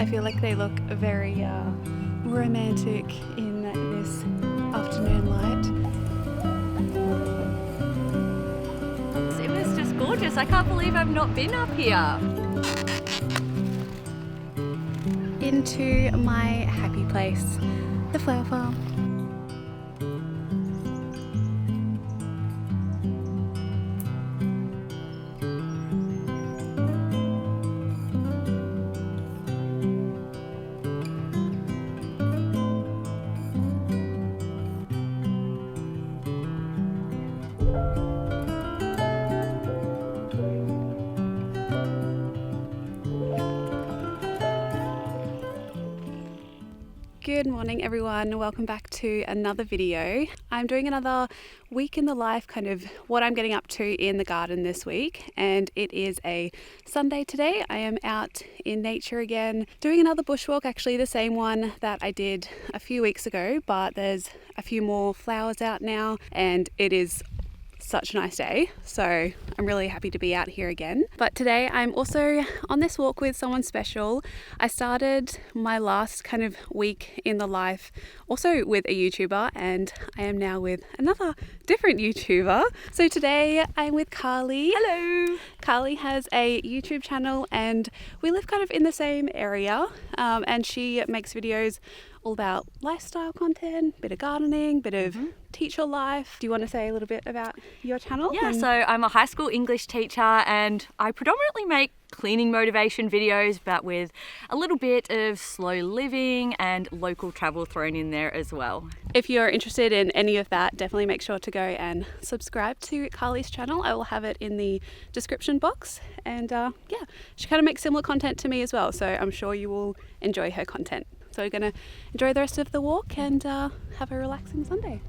I feel like they look very romantic in this afternoon light. It was just gorgeous. I can't believe I've not been up here. Into my happy place, the flower farm. Good morning everyone, welcome back to another video. I'm doing another week in the life, kind of what I'm getting up to in the garden this week, and it is a Sunday today. I am out in nature again, doing another bushwalk, actually the same one that I did a few weeks ago, but there's a few more flowers out now and it is such a nice day, so I'm really happy to be out here again. But today I'm also on this walk with someone special. I started my last kind of week in the life also with a YouTuber, and I am now with another different YouTuber. So today I'm with Carly. Hello. Carly has a YouTube channel and we live kind of in the same area, and she makes videos all about lifestyle content, bit of gardening, bit of teacher life. Do you want to say a little bit about your channel? Yeah, so I'm a high school English teacher and I predominantly make cleaning motivation videos, but with a little bit of slow living and local travel thrown in there as well. If you're interested in any of that, definitely make sure to go and subscribe to Carly's channel. I will have it in the description box. And yeah, she kind of makes similar content to me as well, so I'm sure you will enjoy her content. So we're going to enjoy the rest of the walk and have a relaxing Sunday.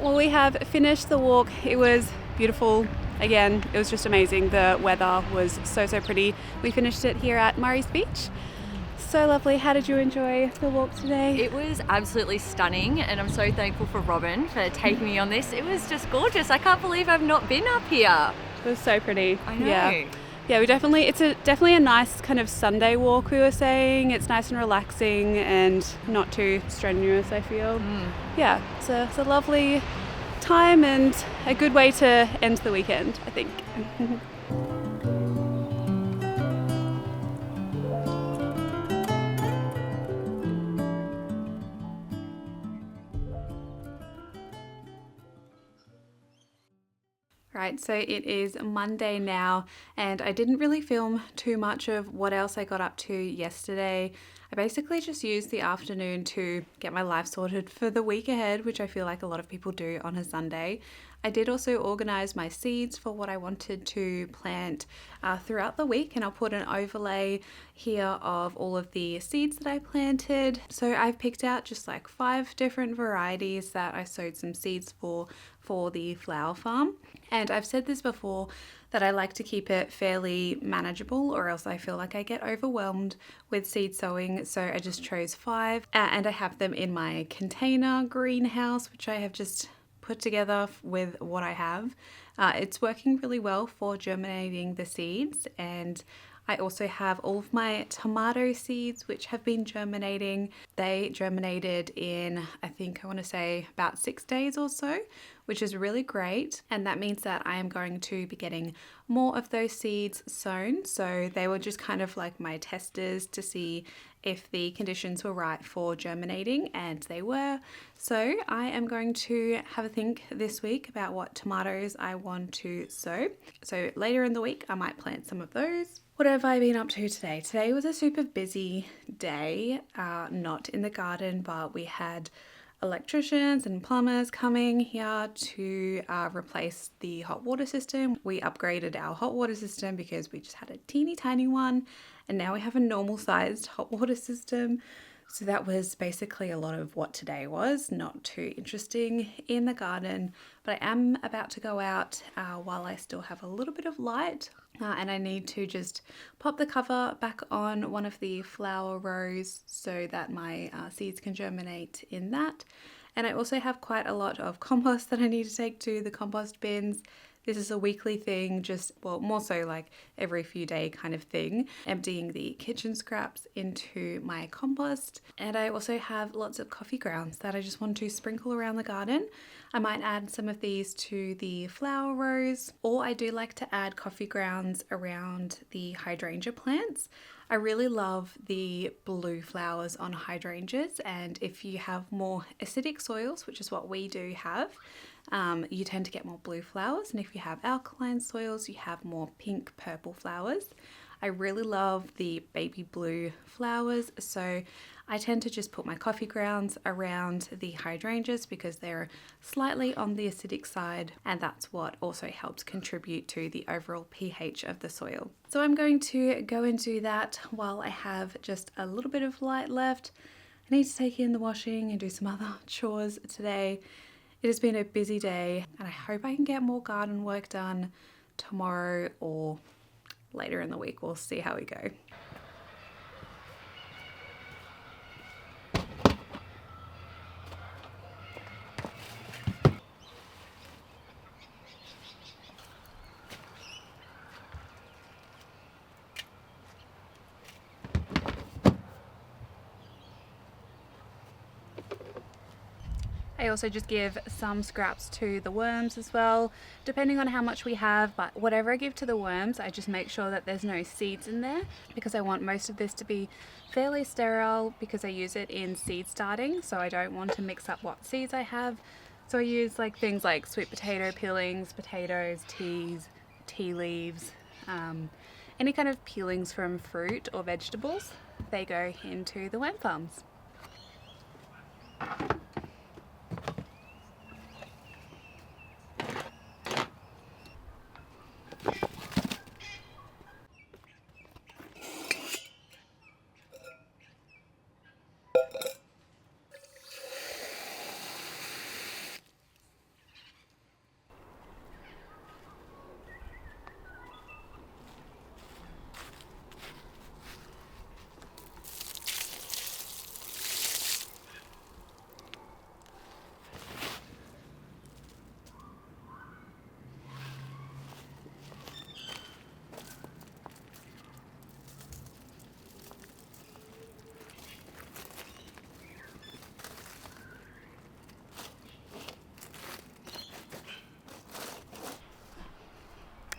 Well, we have finished the walk. It was beautiful. Again, it was just amazing. The weather was so pretty. We finished it here at Murray's Beach. So lovely. How did you enjoy the walk today? It was absolutely stunning and I'm so thankful for Robyn for taking me on this. It was just gorgeous. I can't believe I've not been up here. It was so pretty. I know. Yeah, it's definitely a nice kind of Sunday walk, we were saying. It's nice and relaxing and not too strenuous, I feel. Yeah, it's a lovely time and a good way to end the weekend, I think. Right, so it is Monday now and I didn't really film too much of what else I got up to yesterday. I basically just used the afternoon to get my life sorted for the week ahead, which I feel like a lot of people do on a Sunday. I did also organise my seeds for what I wanted to plant throughout the week, and I'll put an overlay here of all of the seeds that I planted. So I've picked out just like 5 different varieties that I sowed some seeds for the flower farm. And I've said this before that I like to keep it fairly manageable or else I feel like I get overwhelmed with seed sowing. So I just chose 5 and I have them in my container greenhouse, which I have just put together with what I have. It's working really well for germinating the seeds, and I also have all of my tomato seeds which have been germinating. They germinated in, I think I want to say about 6 days or so, which is really great. And that means that I am going to be getting more of those seeds sown. So they were just kind of like my testers to see if the conditions were right for germinating, and they were. So I am going to have a think this week about what tomatoes I want to sow. So later in the week, I might plant some of those. What have I been up to today? Today was a super busy day, not in the garden, but we had electricians and plumbers coming here to replace the hot water system. We upgraded our hot water system because we just had a teeny tiny one, and now we have a normal sized hot water system. So that was basically a lot of what today was. Not too interesting in the garden, but I am about to go out while I still have a little bit of light, and I need to just pop the cover back on one of the flower rows so that my seeds can germinate in that. And I also have quite a lot of compost that I need to take to the compost bins. This is a weekly thing, just, well, more so like every few day kind of thing, emptying the kitchen scraps into my compost. And I also have lots of coffee grounds that I just want to sprinkle around the garden. I might add some of these to the flower rows, or I do like to add coffee grounds around the hydrangea plants. I really love the blue flowers on hydrangeas, and if you have more acidic soils, which is what we do have, you tend to get more blue flowers, and if you have alkaline soils, you have more pink purple flowers. I really love the baby blue flowers, so I tend to just put my coffee grounds around the hydrangeas because they're slightly on the acidic side, and that's what also helps contribute to the overall pH of the soil. So I'm going to go and do that while I have just a little bit of light left. I need to take in the washing and do some other chores today. It has been a busy day, and I hope I can get more garden work done tomorrow or later in the week. We'll see how we go. I also just give some scraps to the worms as well, depending on how much we have, but whatever I give to the worms, I just make sure that there's no seeds in there because I want most of this to be fairly sterile because I use it in seed starting, so I don't want to mix up what seeds I have. So I use like things like sweet potato peelings, potatoes, teas, tea leaves, any kind of peelings from fruit or vegetables, they go into the worm farms.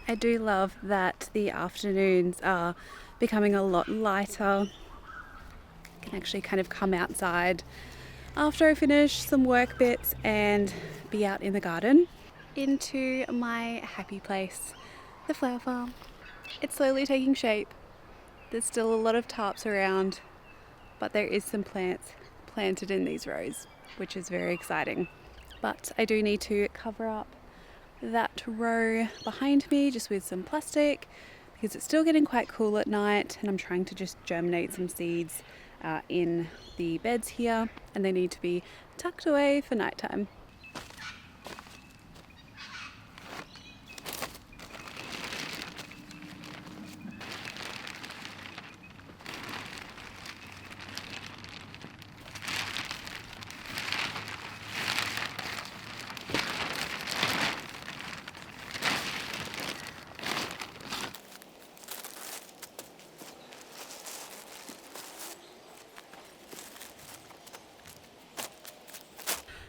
I do love that the afternoons are becoming a lot lighter. I can actually kind of come outside after I finish some work bits and be out in the garden into my happy place, the flower farm. It's slowly taking shape. There's still a lot of tarps around, but there is some plants planted in these rows, which is very exciting. But I do need to cover up that row behind me just with some plastic because it's still getting quite cool at night, and I'm trying to just germinate some seeds in the beds here, and they need to be tucked away for nighttime.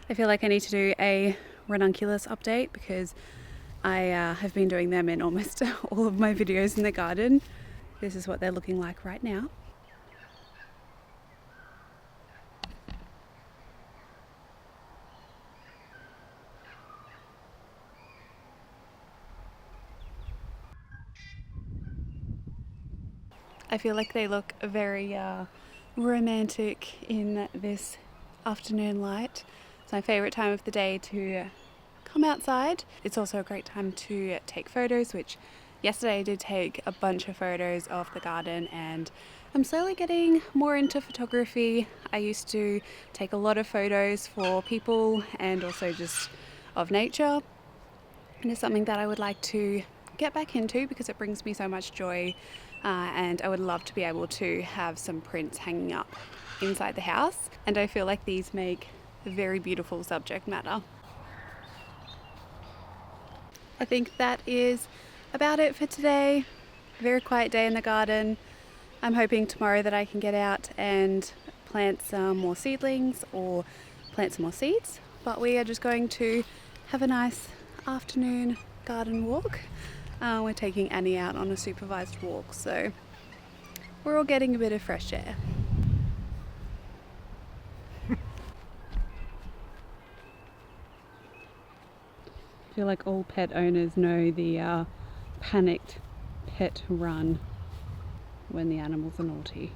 I feel like I need to do a ranunculus update because I have been doing them in almost all of my videos in the garden. This is what they're looking like right now. I feel like they look very romantic in this afternoon light. It's my favourite time of the day to come outside. It's also a great time to take photos, which yesterday I did take a bunch of photos of the garden, and I'm slowly getting more into photography. I used to take a lot of photos for people and also just of nature, and it's something that I would like to get back into because it brings me so much joy, and I would love to be able to have some prints hanging up inside the house, and I feel like these make very beautiful subject matter. I think that is about it for today. Very quiet day in the garden. I'm hoping tomorrow that I can get out and plant some more seedlings or plant some more seeds, but we are just going to have a nice afternoon garden walk. We're taking Annie out on a supervised walk, so we're all getting a bit of fresh air. I feel like all pet owners know the panicked pet run when the animals are naughty.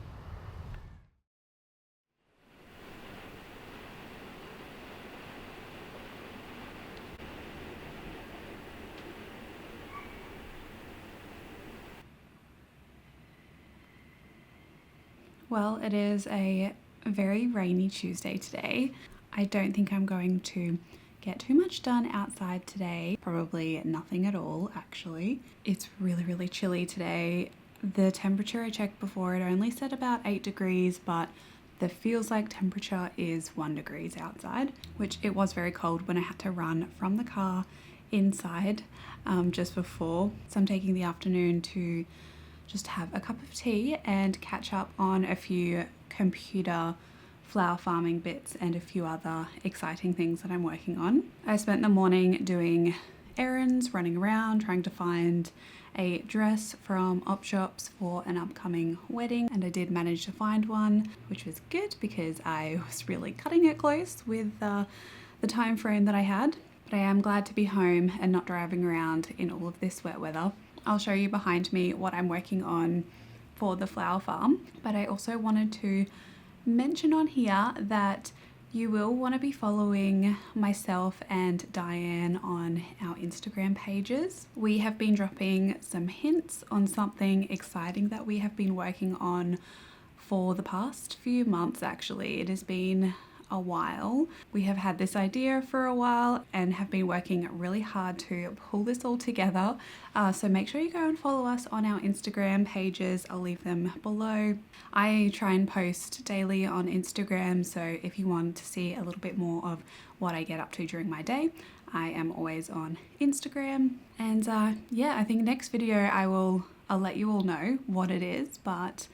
Well, it is a very rainy Tuesday today. I don't think I'm going to get too much done outside today. Probably nothing at all, actually. It's really chilly today. The temperature I checked before, it only said about 8 degrees, but the feels like temperature is 1 degree outside, which it was very cold when I had to run from the car inside just before. So I'm taking the afternoon to just have a cup of tea and catch up on a few computer flower farming bits and a few other exciting things that I'm working on. I spent the morning doing errands, running around, trying to find a dress from op shops for an upcoming wedding, and I did manage to find one, which was good because I was really cutting it close with the time frame that I had. But I am glad to be home and not driving around in all of this wet weather. I'll show you behind me what I'm working on for the flower farm, but I also wanted to mention on here that you will want to be following myself and Diane on our Instagram pages. We have been dropping some hints on something exciting that we have been working on for the past few months. Actually, it has been a while. We have had this idea for a while and have been working really hard to pull this all together. So make sure you go and follow us on our Instagram pages. I'll leave them below. I try and post daily on Instagram, so if you want to see a little bit more of what I get up to during my day, I am always on Instagram. And yeah, I think next video I'll let you all know what it is, but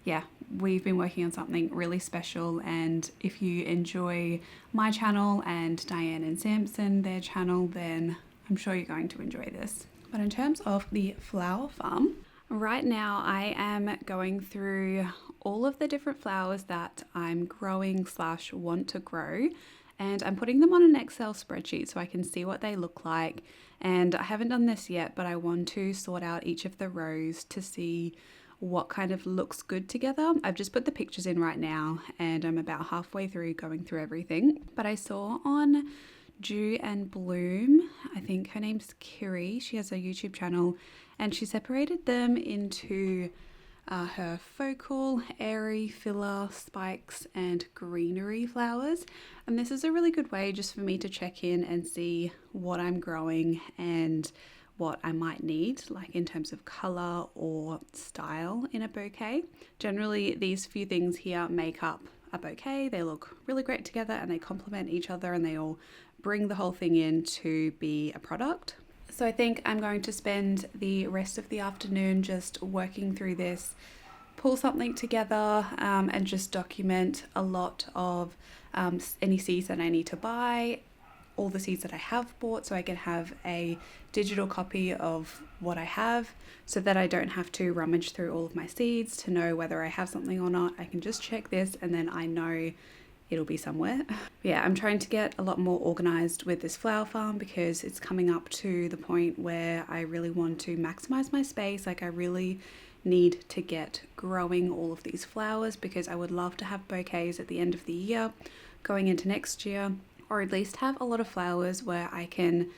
yeah, we've been working on something really special, and if you enjoy my channel and Diane and Samson, their channel, then I'm sure you're going to enjoy this. But in terms of the flower farm, right now I am going through all of the different flowers that I'm growing / want to grow, and I'm putting them on an Excel spreadsheet so I can see what they look like. And I haven't done this yet, but I want to sort out each of the rows to see what kind of looks good together. I've just put the pictures in right now and I'm about halfway through going through everything. But I saw on Dew and Bloom, I think her name's Kiri, she has a YouTube channel, and she separated them into her focal, airy, filler, spikes, and greenery flowers. And this is a really good way just for me to check in and see what I'm growing and what I might need, like in terms of color or style in a bouquet. Generally, these few things here make up a bouquet. They look really great together and they complement each other and they all bring the whole thing in to be a product. So I think I'm going to spend the rest of the afternoon just working through this, pull something together, and just document a lot of any seeds that I need to buy, all the seeds that I have bought so I can have a digital copy of what I have so that I don't have to rummage through all of my seeds to know whether I have something or not. I can just check this and then I know it'll be somewhere. Yeah, I'm trying to get a lot more organized with this flower farm because it's coming up to the point where I really want to maximize my space. Like I really need to get growing all of these flowers because I would love to have bouquets at the end of the year going into next year, or at least have a lot of flowers where I can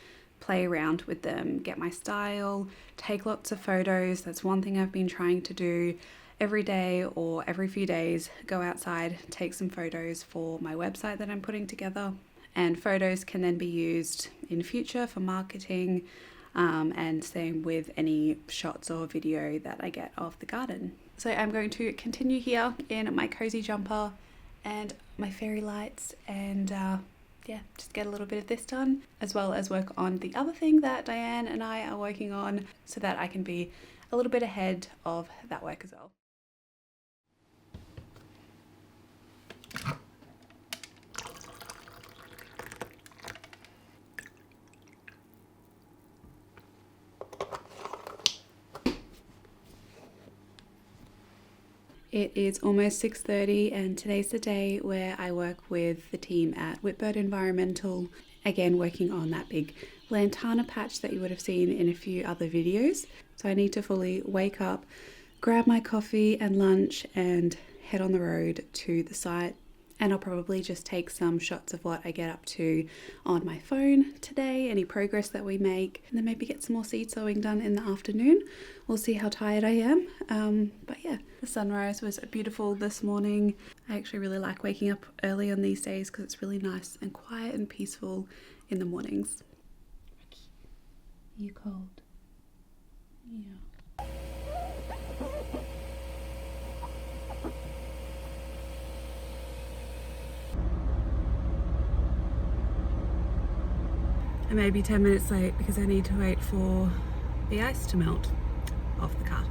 play around with them, get my style, take lots of photos. That's one thing I've been trying to do every day or every few days, go outside, take some photos for my website that I'm putting together. And photos can then be used in future for marketing, and same with any shots or video that I get of the garden. So I'm going to continue here in my cozy jumper and my fairy lights and yeah, just get a little bit of this done, as well as work on the other thing that Diane and I are working on so that I can be a little bit ahead of that work as well. It is almost 6:30 and today's the day where I work with the team at Whitbird Environmental, again working on that big lantana patch that you would have seen in a few other videos. So I need to fully wake up, grab my coffee and lunch and head on the road to the site. And I'll probably just take some shots of what I get up to on my phone today, any progress that we make, and then maybe get some more seed sowing done in the afternoon. We'll see how tired I am. But yeah, the sunrise was beautiful this morning. I actually really like waking up early on these days because it's really nice and quiet and peaceful in the mornings. You cold? Yeah. I may be 10 minutes late because I need to wait for the ice to melt off the car.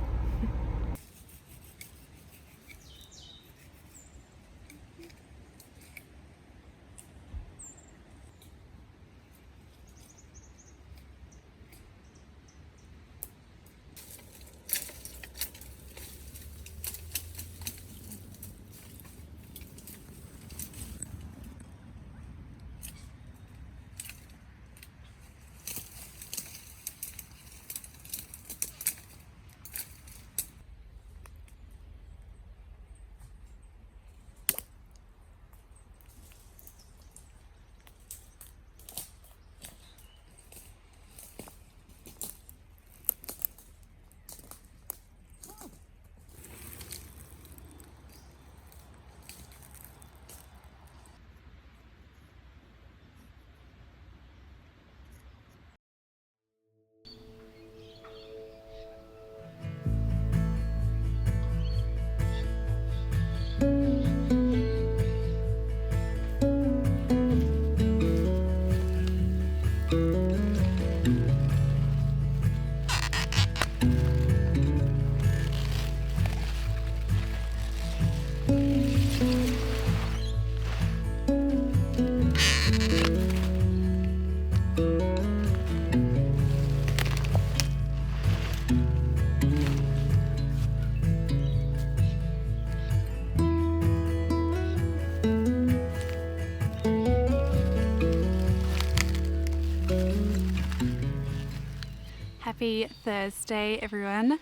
Happy Thursday, everyone.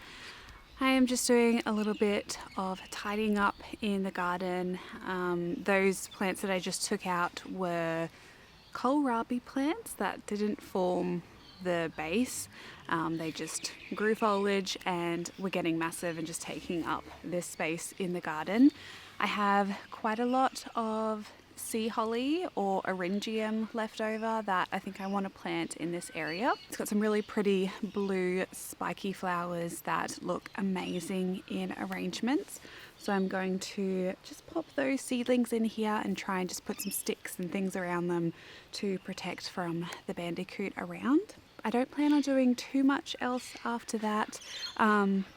I am just doing a little bit of tidying up in the garden. Those plants that I just took out were kohlrabi plants that didn't form the base. They just grew foliage and were getting massive and just taking up this space in the garden. I have quite a lot of sea holly or eryngium left over that I think I want to plant in this area. It's got some really pretty blue spiky flowers that look amazing in arrangements. So I'm going to just pop those seedlings in here and try and just put some sticks and things around them to protect from the bandicoot around. I don't plan on doing too much else after that.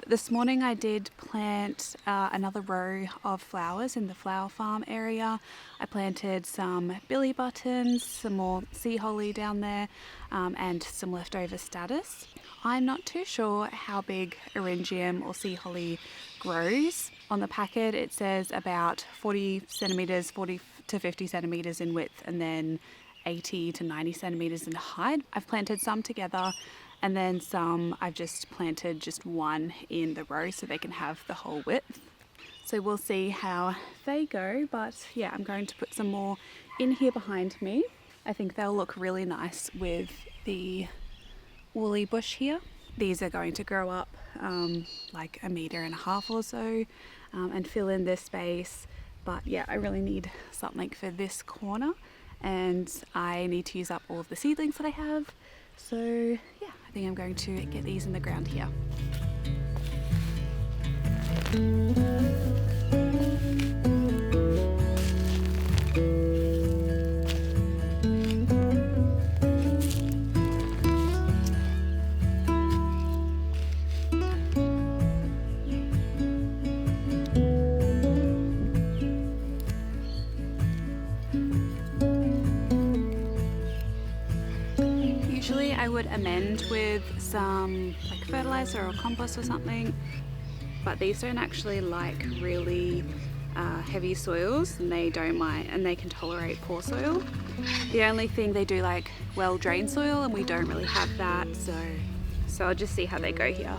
This morning I did plant another row of flowers in the flower farm area. I planted some billy buttons, some more sea holly down there, and some leftover statice. I'm not too sure how big eryngium or sea holly grows. On the packet it says about 40 centimetres, 40 to 50 centimetres in width, and then 80 to 90 centimetres in height. I've planted some together, and then some I've just planted just one in the row so they can have the whole width. So we'll see how they go, but yeah, I'm going to put some more in here behind me. I think they'll look really nice with the woolly bush here. These are going to grow up like 1.5 meters or so and fill in this space. But yeah, I really need something for this corner, and I need to use up all of the seedlings that I have. So yeah, I think I'm going to get these in the ground here. Usually I would amend with some like fertilizer or compost or something, but these don't actually like really heavy soils, and they don't mind, and they can tolerate poor soil. The only thing they do like well drained soil, and we don't really have that, so I'll just see how they go here.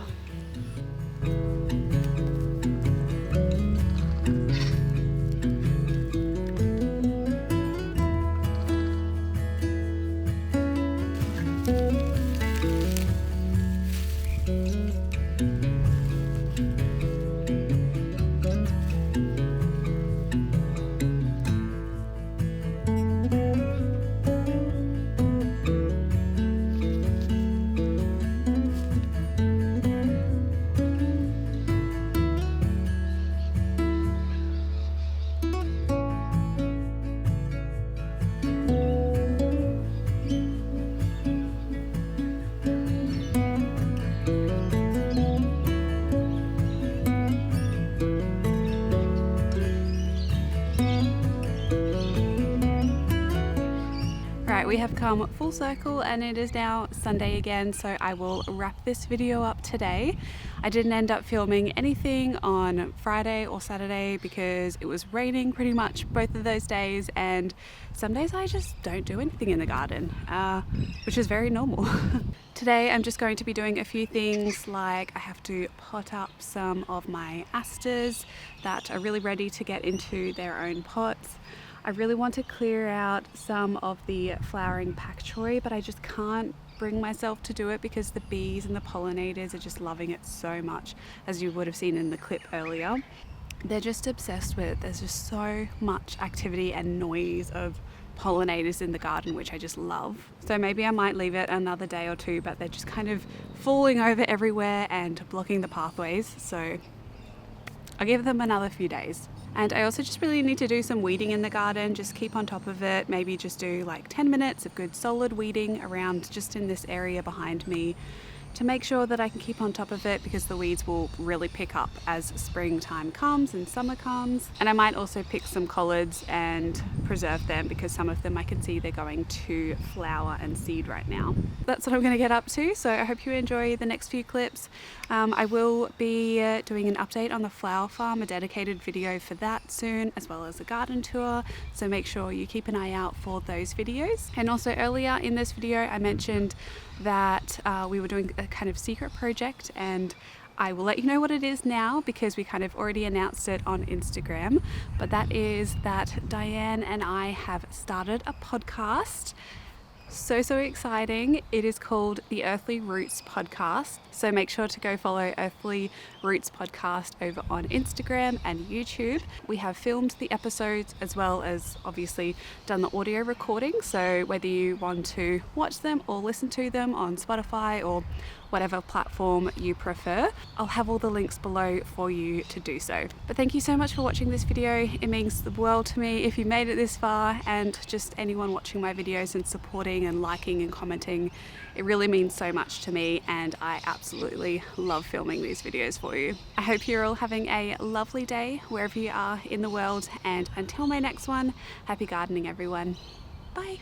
We have come full circle and it is now Sunday again, so I will wrap this video up today. I didn't end up filming anything on Friday or Saturday because it was raining pretty much both of those days, and some days I just don't do anything in the garden, which is very normal. Today I'm just going to be doing a few things, like I have to pot up some of my asters that are really ready to get into their own pots. I really want to clear out some of the flowering pak choi, but I just can't bring myself to do it because the bees and the pollinators are just loving it so much, as you would have seen in the clip earlier. They're just obsessed with it. There's just so much activity and noise of pollinators in the garden, which I just love. So maybe I might leave it another day or two, but they're just kind of falling over everywhere and blocking the pathways. So I'll give them another few days. And I also just really need to do some weeding in the garden, just keep on top of it, maybe just do like 10 minutes of good solid weeding around just in this area behind me to make sure that I can keep on top of it, because the weeds will really pick up as springtime comes and summer comes. And I might also pick some collards and preserve them, because some of them I can see they're going to flower and seed right now. That's what I'm going to get up to, so I hope you enjoy the next few clips. I will be doing an update on the flower farm, a dedicated video for that soon, as well as a garden tour, so make sure you keep an eye out for those videos. And also earlier in this video I mentioned that we were doing a kind of secret project, and I will let you know what it is now because we kind of already announced it on Instagram, but that is that Diane and I have started a podcast. So exciting. It is called the Earthly Roots Podcast. So make sure to go follow Earthly Roots Podcast over on Instagram and YouTube. We have filmed the episodes as well as obviously done the audio recording. So whether you want to watch them or listen to them on Spotify or whatever platform you prefer. I'll have all the links below for you to do so. But thank you so much for watching this video. It means the world to me if you made it this far, and just anyone watching my videos and supporting and liking and commenting. It really means so much to me, and I absolutely love filming these videos for you. I hope you're all having a lovely day wherever you are in the world, and until my next one, happy gardening everyone. Bye.